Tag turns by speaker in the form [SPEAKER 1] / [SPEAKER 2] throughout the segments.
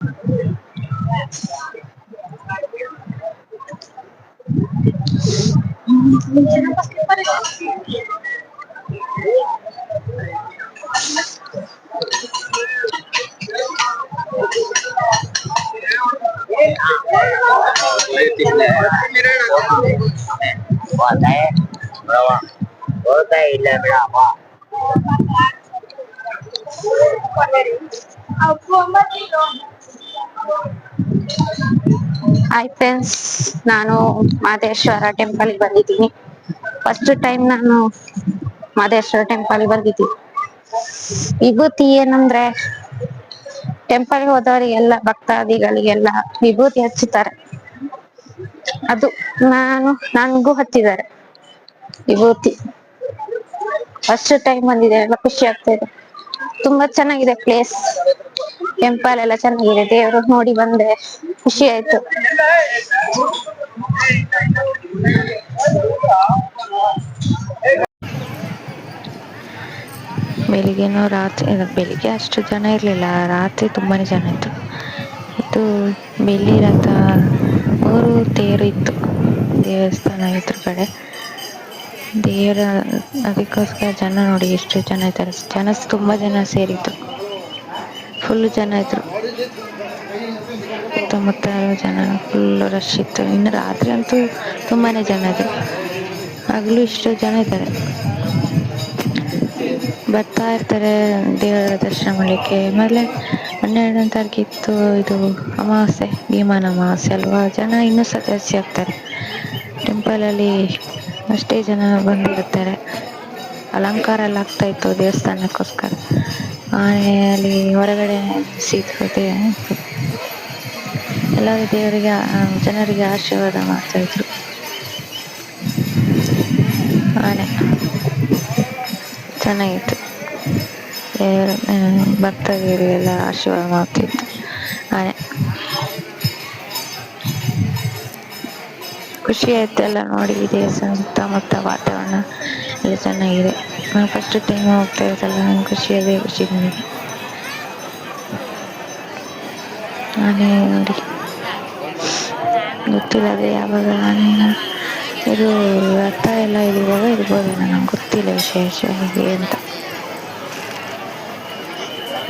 [SPEAKER 1] Hi friends, ನಾನು Madeshwara temple ಬಂದಿದ್ದೀನಿ. First time ನಾನು ಮಾದೇಶ್ವರ ಟೆಂಪಲ್ ಬಂದಿದ್ದೀನಿ. ವಿಭೂತಿ ಏನಂದ್ರೆ ಟೆಂಪಲ್ ಹೋದವರಿಗೆಲ್ಲ ಭಕ್ತಾದಿಗಳಿಗೆಲ್ಲ ವಿಭೂತಿ ಹಚ್ಚುತ್ತಾರೆ. ಅದು ನನ್ಗೂ ಹಚ್ಚಿದ್ದಾರೆ ವಿಭೂತಿ. ಫಸ್ಟ್ ಟೈಮ್ ಬಂದಿದೆ, ಎಲ್ಲ ಖುಷಿ ಆಗ್ತಾ ಇದೆ. ತುಂಬಾ ಚೆನ್ನಾಗಿದೆ ಪ್ಲೇಸ್, ಟೆಂಪಲ್ ಎಲ್ಲ ಚೆನ್ನಾಗಿದೆ. ದೇವರು ನೋಡಿ ಬಂದೆ, ಖುಷಿ ಆಯ್ತು.
[SPEAKER 2] ಬೆಳಿಗ್ಗೆನೂ ರಾತ್ರಿ, ಬೆಳಿಗ್ಗೆ ಅಷ್ಟು ಜನ ಇರಲಿಲ್ಲ, ರಾತ್ರಿ ತುಂಬಾನೇ ಜನ ಇತ್ತು. ಇದು ಬೆಳ್ಳಿ ರಥ, 3 ತೇರು ಇತ್ತು ದೇವಸ್ಥಾನ ಎದುರುಗಡೆ. ದೇವರ ಅದಕ್ಕೋಸ್ಕರ ಜನ ನೋಡಿ ಎಷ್ಟು ಜನ ಇದ್ದಾರೆ. ತುಂಬಾ ಜನ ಸೇರಿದ್ರು, ಫುಲ್ ಜನ ಇದ್ರು. ಸುತ್ತಮುತ್ತ ಜನ ಫುಲ್ ರಶ್ ಇತ್ತು. ಇನ್ನು ರಾತ್ರಿ ಅಂತೂ ತುಂಬಾನೇ ಜನ ಇದ್ರು, ಹಗಲು ಇಷ್ಟು ಜನ ಇದ್ದಾರೆ. ಬರ್ತಾ ಇರ್ತಾರೆ ದೇವರ ದರ್ಶನ ಮಾಡಲಿಕ್ಕೆ. ಆಮೇಲೆ 12ನೇ ತಾರೀಕು ಇತ್ತು ಇದು ಅಮಾವಾಸ್ಯೆ, ಭೀಮನ ಅಮಾವಾಸ್ಯೆ ಅಲ್ವಾ. ಜನ ಇನ್ನೂ ಸಹ ಜಾಸ್ತಿ ಆಗ್ತಾರೆ. ಟೆಂಪಲಲ್ಲಿ ಅಷ್ಟೇ ಜನ ಬಂದಿರುತ್ತಾರೆ. ಅಲಂಕಾರ ಎಲ್ಲ ಆಗ್ತಾ ಇತ್ತು ದೇವಸ್ಥಾನಕ್ಕೋಸ್ಕರ. ಅಲ್ಲಿ ಹೊರಗಡೆ ನಿಲ್ಲಿಸಿದ್ರು, ಎಲ್ಲರೂ ದೇವರಿಗೆ ಜನರಿಗೆ ಆಶೀರ್ವಾದ ಮಾಡ್ತಾ ಇದ್ರು. ಆನೆ ಚೆನ್ನಾಗಿತ್ತು, ಭಕ್ತರಿಗೆಲ್ಲ ಆಶೀರ್ವಾದ ಮಾಡ್ತಿತ್ತು ಆನೆ. ಖುಷಿ ಆಯ್ತು ಎಲ್ಲ ನೋಡಿ. ದೇವಸ್ಥಾನ ಸುತ್ತಮುತ್ತ ವಾತಾವರಣ ಎಲ್ಲ ಚೆನ್ನಾಗಿದೆ. ನಾನು ಫಸ್ಟ್ ಟೈಮ್ ಹೋಗ್ತಾ ಇರೋದಲ್ಲ, ನಂಗೆ ಖುಷಿ ನನಗೆ. ಆನೆ ನೋಡಿ, ಗೊತ್ತಿಲ್ಲ ಅದೇ ಯಾವಾಗ ಇದು ರಥ ಎಲ್ಲ ಇಳಿಯುವಾಗ ಇರ್ಬೋದೇನೋ, ನಂಗೆ ಗೊತ್ತಿಲ್ಲ ವಿಶೇಷವಾಗಿ ಅಂತ.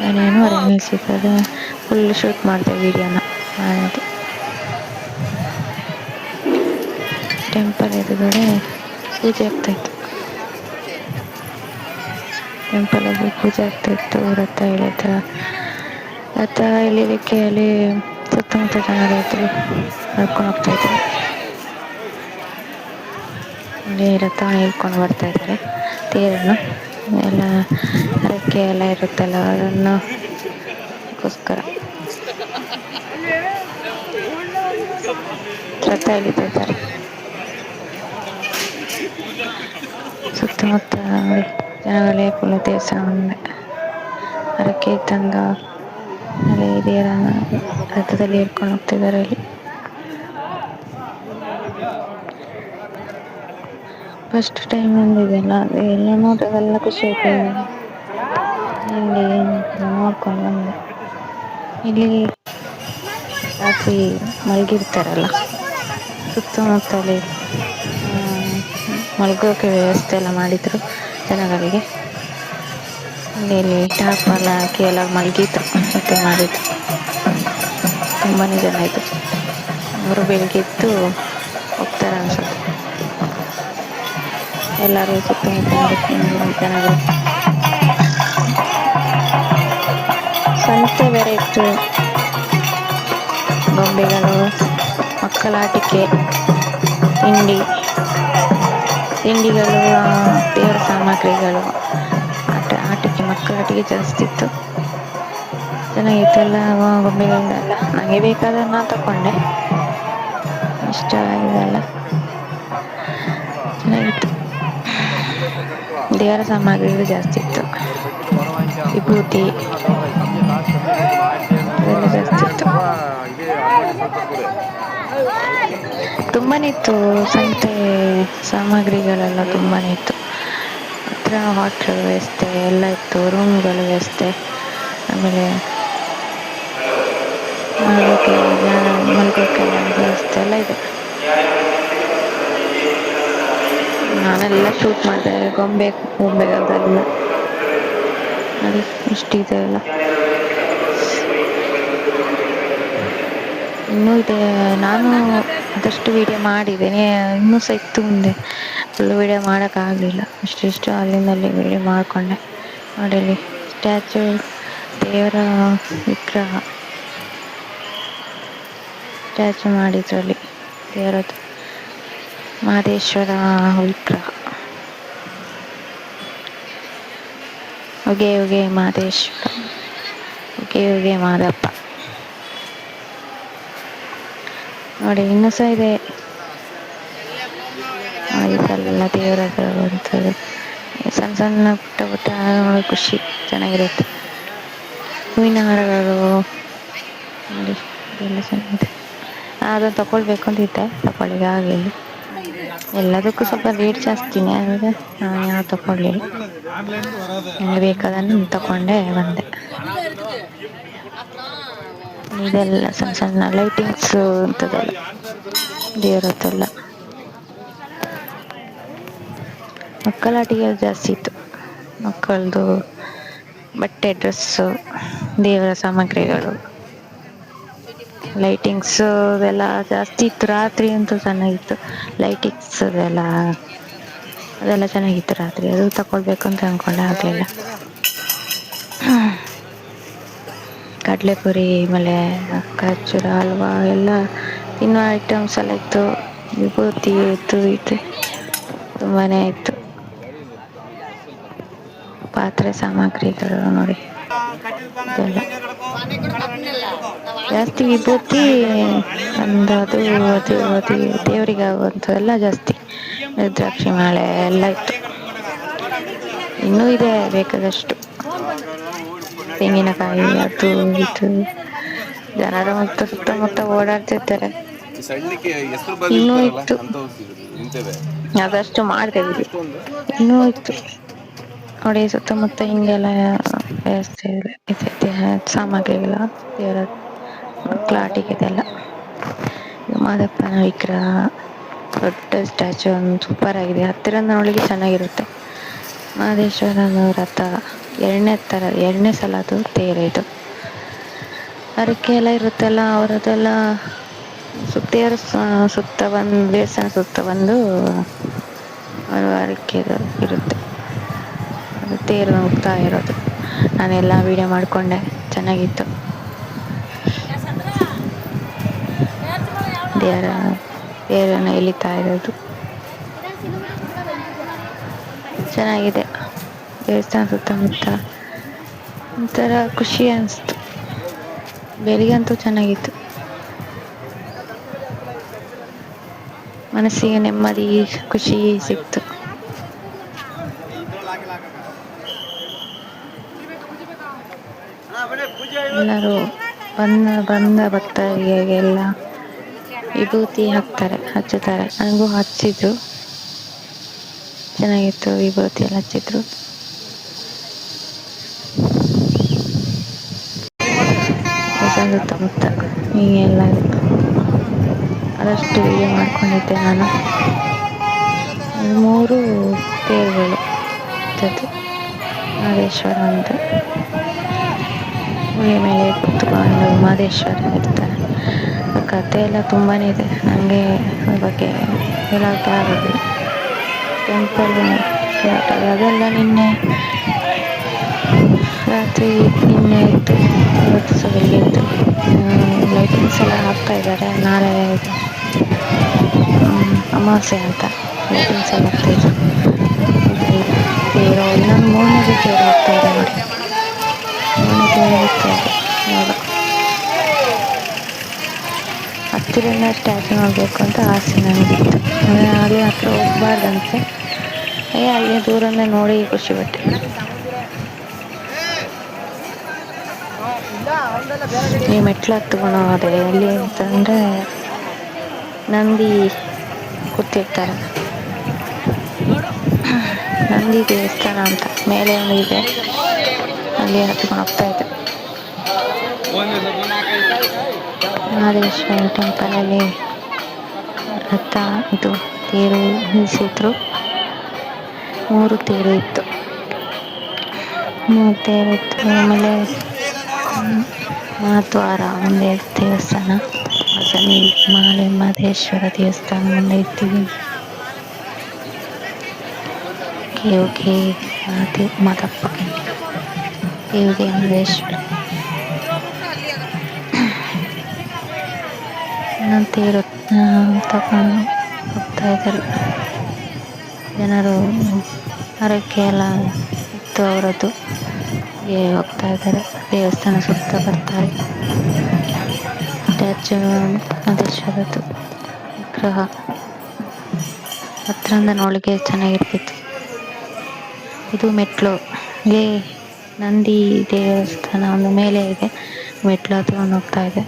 [SPEAKER 2] ನಾನೇನು ಹೊರಗೆ ನಿಲ್ಸಿದ್ದೆ, ಫುಲ್ ಶೂಟ್ ಮಾಡಿದೆ ವಿಡಿಯೋನ. ಆನೆದು ಟೆಂಪಲ್ ಎದುರುಗಡೆ ಪೂಜೆ ಆಗ್ತಾಯಿತ್ತು. ಟೆಂಪಲಲ್ಲಿ ಪೂಜೆ ಆಗ್ತಾಯಿತ್ತು. ರಥ ಇಳಿಲಿಕ್ಕೆ ಅಲ್ಲಿ ಸುತ್ತಮುತ್ತ ಜನರು ಇದ್ರು, ನಡ್ಕೊಂಡು ಹೋಗ್ತಾಯಿದ್ರು. ಅಲ್ಲಿ ರಥ ಇಳ್ಕೊಂಡು ಬರ್ತಾ ಇದ್ದಾರೆ, ತೇರನ್ನು ಎಲ್ಲ ಹರಕೆ ಎಲ್ಲ ಇರುತ್ತಲ್ಲ, ಅದಕ್ಕೋಸ್ಕರ ರಥ ಎಳಿತಾ ಇದ್ದಾರೆ. ಸುತ್ತಮುತ್ತ ಜನಗಳೇ ಫುಲ್ ದೇವಸ್ಥಾನ ಹರಕೆ ತಂದ ಅಲ್ಲಿ ದೇವರನ್ನ ರಥದಲ್ಲಿ ಹಿಡ್ಕೊಂಡು ಹೋಗ್ತಿದ್ದಾರೆ. ಅಲ್ಲಿ ಫಸ್ಟ್ ಟೈಮ್ ಬಂದಿದೆಲ್ಲ, ಎಲ್ಲ ನೋಡೋದೆಲ್ಲ ಖುಷಿ ಆಯ್ತು. ಇಲ್ಲಿ ನೋಡ್ಕೊಂಡು ಬಂದೆ. ಇಲ್ಲಿ ರಾತ್ರಿ ಮಲಗಿರ್ತಾರಲ್ಲ, ಸುತ್ತಮುತ್ತಲಿ ಮಲಗೋಕೆ ವ್ಯವಸ್ಥೆ ಎಲ್ಲ ಮಾಡಿದ್ರು ಜನಗಳಿಗೆ. ಇಲ್ಲಿ ಟಾರ್ಪಲ್ ಹಾಕಿ ಎಲ್ಲ ಮಲಗಿದ್ರು, ಮತ್ತೆ ಮಾಡಿದ್ರು. ತುಂಬಾನೇ ಜನ ಇದ್ರು. ಅವರು ಬೆಳಿಗ್ಗೆ ಎದ್ದು ಹೋಗ್ತಾರೆ ಅನ್ಸುತ್ತೆ. ಎಲ್ಲರೂ ಸುತ್ತಮುತ್ತ ನೋಡ್ಕೊಂಡು ಜನಗಳು. ಸಂತೆ ಬೇರೆ ಇತ್ತು, ಗೊಂಬೆಗಳು, ಮಕ್ಕಳ ಆಟಿಕೆ, ತಿಂಡಿಗಳು, ದೇವರ ಸಾಮಗ್ರಿಗಳು, ಆಟಿಕೆ, ಮಕ್ಕಳ ಆಟಿಕೆ ಜಾಸ್ತಿ ಇತ್ತು. ಚೆನ್ನಾಗಿತ್ತು ಎಲ್ಲ ಗೊಂಬೆಗಳೆಲ್ಲ. ನನಗೆ ಬೇಕಾದನ್ನು ನಾನು ತಗೊಂಡೆ, ಇಷ್ಟ ಆಗಿದೆಲ್ಲ ಚೆನ್ನಾಗಿತ್ತು. ದೇವರ ಸಾಮಗ್ರಿಗಳು ಜಾಸ್ತಿ ಇತ್ತು, ವಿಭೂತಿ ಅದೆಲ್ಲ ಜಾಸ್ತಿ ಇತ್ತು. ತುಂಬಾನೇ ಇತ್ತು ಸಂತೆ ಸಾಮಗ್ರಿಗಳೆಲ್ಲ, ತುಂಬಾನೇ ಇತ್ತು. ಹತ್ರ ಹೋಟ್ಲ್ ವ್ಯವಸ್ಥೆ ಎಲ್ಲ ಇತ್ತು, ರೂಮ್ಗಳ ವ್ಯವಸ್ಥೆ. ಆಮೇಲೆ ಬೇಕಲ್ಲ ವ್ಯವಸ್ಥೆ ಎಲ್ಲ ಇದೆ. ನಾನೆಲ್ಲ ಶೂಟ್ ಮಾಡಿದೆ ಗೊಂಬೆಗಳದೆಲ್ಲ ನೋಡಿ ಇಷ್ಟಿದೆ ಎಲ್ಲ. ಇನ್ನೂ ಇದೆ, ನಾನು ಆದಷ್ಟು ವಿಡಿಯೋ ಮಾಡಿದ್ದೇನೆ, ಇನ್ನೂ ಸಹ ಇತ್ತು ಮುಂದೆ ಫುಲ್ ವಿಡಿಯೋ ಮಾಡಕ್ ಆಗ್ಲಿಲ್ಲ. ಇಷ್ಟು ಅಲ್ಲಿಂದಲ್ಲಿ ವಿಡಿಯೋ ಮಾಡ್ಕೊಂಡೆ. ನೋಡಲ್ಲಿ ಸ್ಟ್ಯಾಚು, ದೇವರ ವಿಗ್ರಹ ಸ್ಟ್ಯಾಚು ಮಾಡಿದ್ರಲ್ಲಿ ದೇವರದ್ದು, ಮಹದೇಶ್ವರ ವಿಗ್ರಹ. ಉಗೆ ಉಗೆ ಮಹದೇಶ್ವರ, ಉಗೆ ಉಗೆ ಮಾದಪ್ಪ. ನೋಡಿ ಇನ್ನೂ ಸಹ ಇದೆ. ಇದೆಲ್ಲ ದೇವರದಂಥದ್ದು, ಸಣ್ಣ ಸಣ್ಣ ಪುಟ್ಟ ಪುಟ್ಟ ನೋಡಿ ಖುಷಿ, ಚೆನ್ನಾಗಿರುತ್ತೆ. ಹೂವಿನ ಹಾರಗಳು ನೋಡಿ, ಇದೆಲ್ಲ ಚೆನ್ನಾಗಿದೆ. ಅದನ್ನು ತಕೊಳ್ಬೇಕು ಅಂತಿದ್ದೆ, ತಕೊಳ್ಳಿಕ್ಕೆ ಆಗ್ಲಿಲ್ಲ. ಎಲ್ಲದಕ್ಕೂ ಸ್ವಲ್ಪ ರೇಟ್ ಜಾಸ್ತಿನೇ ಆದ್ರೆ ನಾನು ಯಾವ ತಕೊಳ್ಳಿಲ್ಲ. ನಂಗೆ ಬೇಕಾದನ್ನು ತಕೊಂಡೆ ಬಂದೆ. ಇದೆಲ್ಲ ಸಣ್ಣ ಸಣ್ಣ ಲೈಟಿಂಗ್ಸ್ ಅಂತದೆಲ್ಲ ದೇವರದ್ದೆಲ್ಲ. ಮಕ್ಕಳಾಟಿಕೆ ಜಾಸ್ತಿ ಇತ್ತು, ಮಕ್ಕಳದು ಬಟ್ಟೆ, ಡ್ರೆಸ್ಸು, ದೇವರ ಸಾಮಗ್ರಿಗಳು, ಲೈಟಿಂಗ್ಸ್ ಅದೆಲ್ಲ ಜಾಸ್ತಿ ಇತ್ತು. ರಾತ್ರಿ ಅಂತೂ ಚೆನ್ನಾಗಿತ್ತು ಲೈಟಿಂಗ್ಸ್ ಅದೆಲ್ಲ ಚೆನ್ನಾಗಿತ್ತು ರಾತ್ರಿ. ಅದು ತಕೊಳ್ಬೇಕು ಅಂತ ಅನ್ಕೊಂಡೆ, ಆಗ್ಲಿಲ್ಲ. ಕಡ್ಲೆಪುರಿ ಆಮೇಲೆ ಖರ್ಜೂರ ಹಲ್ವಾ ಎಲ್ಲ ತಿನ್ನುವ ಐಟಮ್ಸ್ ಎಲ್ಲ ಇತ್ತು. ವಿಭೂತಿ ಇತ್ತು ತುಂಬಾನೇ ಇತ್ತು. ಪಾತ್ರೆ ಸಾಮಗ್ರಿಗಳು ನೋಡಿ ಇದೆಲ್ಲ ಜಾಸ್ತಿ. ವಿಭೂತಿ ಒಂದು ಅದು ದೇವರಿಗೆ ಆಗುವಂಥದ್ದೆಲ್ಲ ಜಾಸ್ತಿ. ರುದ್ರಾಕ್ಷಿ ಮಾಲೆ ಎಲ್ಲ ಇತ್ತು. ಇನ್ನೂ ಇದೆ ಬೇಕಾದಷ್ಟು. ತೆಂಗಿನಕಾಯಿ ಅದು ಇದು, ಜನರು ಸುತ್ತಮುತ್ತ ಓಡಾಡ್ತಿರ್ತಾರೆ. ಇನ್ನೂ ಇತ್ತು, ಅದಷ್ಟು ಮಾಡ್ತೇವೆ. ಇನ್ನೂ ಇತ್ತು ನೋಡಿ ಸುತ್ತಮುತ್ತ ಹಿಂಗೆಲ್ಲ ವ್ಯವಸ್ಥೆ ಇದೆ, ಸಾಮಗ್ರಿಗಳ ದೇವರ ಮಕ್ಕಳಾಟಿಕೆ ಇದೆಲ್ಲ. ಮಾದಪ್ಪನ ವಿಗ್ರಹ, ದೊಡ್ಡ ಸ್ಟ್ಯಾಚು, ಒಂದು ಸೂಪರ್ ಆಗಿದೆ. ಹತ್ತಿರದಿಂದ ನೋಡ್ಲಿಕ್ಕೆ ಚೆನ್ನಾಗಿರುತ್ತೆ. ಮಹದೇಶ್ವರನ ರಥ ಎರಡನೇ ಸಲ ಅದು ತೇರು ಇದು. ಹರಕೆ ಎಲ್ಲ ಇರುತ್ತಲ್ಲ ಅವರದೆಲ್ಲ, ದೇವರ ಸುತ್ತ ಬಂದು, ದೇವಸ್ಥಾನ ಸುತ್ತ ಬಂದು ಹರಕೆ ಇರುತ್ತೆ. ಅದು ತೇರು ಹೋಗ್ತಾ ಇರೋದು. ನಾನೆಲ್ಲಾ ವಿಡಿಯೋ ಮಾಡ್ಕೊಂಡೆ, ಚೆನ್ನಾಗಿತ್ತು. ದೇವರನ್ನ ಎಳಿತಾ ಇರೋದು ಚೆನ್ನಾಗಿದೆ. ದೇವಸ್ಥಾನ ಸುತ್ತಮುತ್ತ ಒಂಥರ ಖುಷಿ ಅನಿಸ್ತು. ಬೆಳಿಗ್ಗಂತೂ ಚೆನ್ನಾಗಿತ್ತು, ಮನಸ್ಸಿಗೆ ನೆಮ್ಮದಿ, ಖುಷಿ ಸಿಕ್ತು. ಎಲ್ಲರೂ ಬಂದ ಭಕ್ತರಿಗೆಲ್ಲ ವಿಭೂತಿ ಹಚ್ಚುತ್ತಾರೆ. ನನಗೂ ಹಚ್ಚಿದ್ರು, ಚೆನ್ನಾಗಿತ್ತು. ವಿಭೂತಿ ಎಲ್ಲ ಹಚ್ಚಿದ್ರು. ಸುತ್ತಮುತ್ತ ಹೀಗೆಲ್ಲ ಆದಷ್ಟು ವಿಡಿಯೋ ಮಾಡ್ಕೊಂಡಿದ್ದೆ ನಾನು. 3 ತೇರುಗಳು ಇದ್ದದ್ದು ಮಹದೇಶ್ವರ ಅಂತ. ಹುಲಿ ಮೇಲೆ ಕುತ್ಕೊಂಡು ಮಹದೇಶ್ವರ ಇರ್ತಾರೆ. ಕಥೆ ಎಲ್ಲ ತುಂಬಾನೇ ಇದೆ, ನಂಗೆ ಅದ್ರ ಬಗ್ಗೆ ಹೇಳೋಕೆ ಆಗೋದಿಲ್ಲ. ಟೆಂಪಲ್ ಅದೆಲ್ಲ ನಿನ್ನೆ ರಾತ್ರಿ ಇತ್ತು, ಇವತ್ತು ಸಹ ಬೆಳಿಗ್ಗೆ ಇತ್ತು. ಲೈಟಿಂಗ್ಸ್ ಎಲ್ಲ ಹಾಕ್ತಾ ಇದ್ದಾರೆ. ನಾಳೆ ಇದು ಅಮಾವಾಸ್ಯೆ ಅಂತ ಲೈಟಿಂಗ್ಸ್ ಎಲ್ಲ ಹಾಕ್ತಾ ಇದ್ರು. ತೇರು ಇನ್ನೊಂದು 3ನೇದು ತೇರು ಹೋಗ್ತಾ ಇದೆ ನೋಡಿ, 3ನೇ ತೇರು ಹೋಗ್ತಾ ಇದೆ ಇವಾಗ. ಹತ್ತಿರದಿಂದ ಸ್ಟ್ಯಾಚು ನೋಡ್ಬೇಕು ಅಂತ ಆಸೆ ನನಗಿತ್ತು. ಅಲ್ಲಿ ಹತ್ರ ಹೋಗ್ಬಾರ್ದಂತೆ, ಅಲ್ಲಿ ದೂರದಿಂದ ನೋಡಿ ಖುಷಿ ಪಟ್ಟೆ. ಈ ಮೆಟ್ಲು ಹತ್ಕೊಂಡು ಹೋದೆ. ಎಲ್ಲಿ ಅಂತಂದ್ರೆ ನಂದಿ ಕೂತಿರ್ತಾರೆ, ನಂದಿ ದೇವಸ್ಥಾನ ಅಂತ ಮೇಲೆ ಒಂದು ಇದೆ, ಅಲ್ಲಿ ಹತ್ಕೊಂಡು ಹೋಗ್ತಾ ಇದ್ದೆ. ಮಹದೇಶ್ವರ ಟೆಂಪಲ್ ಅಲ್ಲಿ ರಥ ಇದು ತೇರು ನಿಲ್ಸಿದ್ರು. 3 ತೇರು ಇತ್ತು. 3 ತೇರು ಇತ್ತು. ಆಮೇಲೆ ಮಹಾದ್ವಾರ ಮುಂದೆ ದೇವಸ್ಥಾನ, ಮಾಲೆ ಮಹದೇಶ್ವರ ದೇವಸ್ಥಾನ ಮುಂದೆ ಇರ್ತೀವಿ. ಓಕೆ ಮಾದಪ್ಪ ಗಂಡಿ ದೇವಿಗೆ ಮಹದೇಶ್ವರ ತೇರು ತಕೊಂಡು ಹೋಗ್ತಾ ಇದ್ದಾರೆ ಜನರು. ಆರೋಗ್ಯ ಎಲ್ಲ ಇತ್ತು ಅವರದ್ದು. ಹೋಗ್ತಾ ಇದ್ದಾರೆ, ದೇವಸ್ಥಾನ ಸುತ್ತ ಬರ್ತಾರೆ. ಸ್ಟ್ಯಾಚು ಮಹದೇಶ್ವರದ್ದು ವಿಗ್ರಹ ಹತ್ರದಿಂದ ನೋಡ್ಲಿಕ್ಕೆ ಚೆನ್ನಾಗಿರ್ತಿತ್ತು. ಇದು ಮೆಟ್ಲು, ಇಲ್ಲಿ ನಂದಿ ದೇವಸ್ಥಾನ ಒಂದು ಮೇಲೆ ಇದೆ, ಮೆಟ್ಲು ಹತ್ಕೊಂಡು ಹೋಗ್ತಾ ಇದೆ.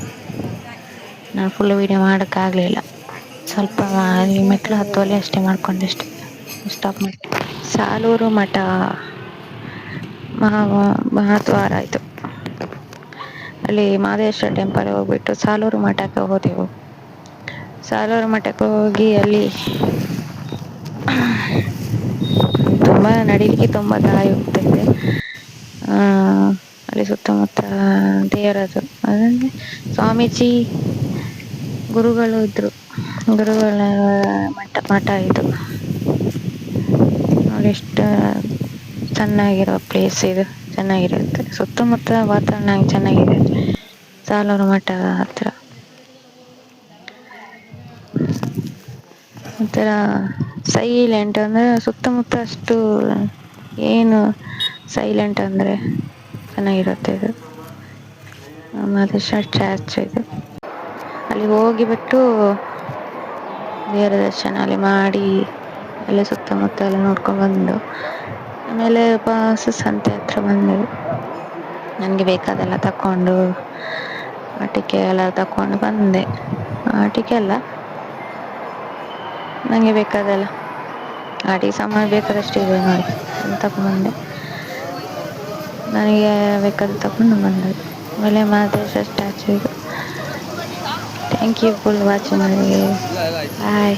[SPEAKER 2] ನಾನು ಫುಲ್ ವಿಡಿಯೋ ಮಾಡೋಕ್ಕಾಗಲಿಲ್ಲ, ಸ್ವಲ್ಪ ಮೆಟ್ಲು ಹತ್ತುವಲ್ಲಿ ಅಷ್ಟೇ ಮಾಡ್ಕೊಂಡಷ್ಟೆ, ಸ್ಟಾಪ್ ಮಾಡಿ. ಸಾಲೂರು ಮಠ ಮಹಾದ್ವಾರ ಆಯಿತು. ಅಲ್ಲಿ ಮಹದೇಶ್ವರ ಟೆಂಪಲ್ ಹೋಗ್ಬಿಟ್ಟು ಸಾಲೂರು ಮಠಕ್ಕೆ ಹೋದೆವು. ಸಾಲೂರು ಮಠಕ್ಕೆ ಹೋಗಿ ಅಲ್ಲಿ ತುಂಬ ನಡಿಲಿಕ್ಕೆ ತುಂಬ ದಾರಿ ಹೋಗ್ತಾ ಇದೆ. ಅಲ್ಲಿ ಸುತ್ತಮುತ್ತ ದೇವರದು ಅದಂದ್ರೆ ಸ್ವಾಮೀಜಿ ಗುರುಗಳು ಇದ್ರು. ಗುರುಗಳ ಮಠ ಇದು ನೋಡಿ, ಎಷ್ಟು ಚೆನ್ನಾಗಿರೋ ಪ್ಲೇಸ್ ಇದು, ಚೆನ್ನಾಗಿರುತ್ತೆ. ಸುತ್ತಮುತ್ತ ವಾತಾವರಣ ಚೆನ್ನಾಗಿದೆ ಸಾಲೂರು ಮಠ ಹತ್ರ. ಒಂಥರ ಸೈಲೆಂಟ್, ಅಂದರೆ ಸುತ್ತಮುತ್ತ ಅಷ್ಟು ಏನು ಸೈಲೆಂಟ್ ಅಂದರೆ ಚೆನ್ನಾಗಿರುತ್ತೆ. ಇದು ಮಹದೇಶ್ವರ ಚರ್ಚ್ ಇದು. ಅಲ್ಲಿ ಹೋಗಿಬಿಟ್ಟು ದೇವರ ದರ್ಶನ ಅಲ್ಲಿ ಮಾಡಿ ಅಲ್ಲೇ ಸುತ್ತಮುತ್ತ ಎಲ್ಲ ನೋಡ್ಕೊಂಡು ಬಂದು ಆಮೇಲೆ ವಾಪಸ್ ಸಂತೆ ಹತ್ರ ಬಂದೆವು. ನನಗೆ ಬೇಕಾದೆಲ್ಲ ತಕೊಂಡು ಆಟಿಕೆ ಎಲ್ಲ ತಕೊಂಡು ಬಂದೆ. ಆಟಿಕೆ ಅಲ್ಲ, ನನಗೆ ಬೇಕಾದೆಲ್ಲ ಆಟಿಕೆ ಸಾಮಾನು ಬೇಕಾದಷ್ಟು ಇದೆ ನೋಡಿ, ಅದನ್ನು ತಗೊಂಡ್ಬಂದೆ. ನನಗೆ ಬೇಕಾದ ತಗೊಂಡು ಬಂದೆ. ಆಮೇಲೆ ಮಹದೇಶ್ವರ ಸ್ಟ್ಯಾಚು ಇದು. Thank you for watching. ನನಗೆ ಬಾಯ್.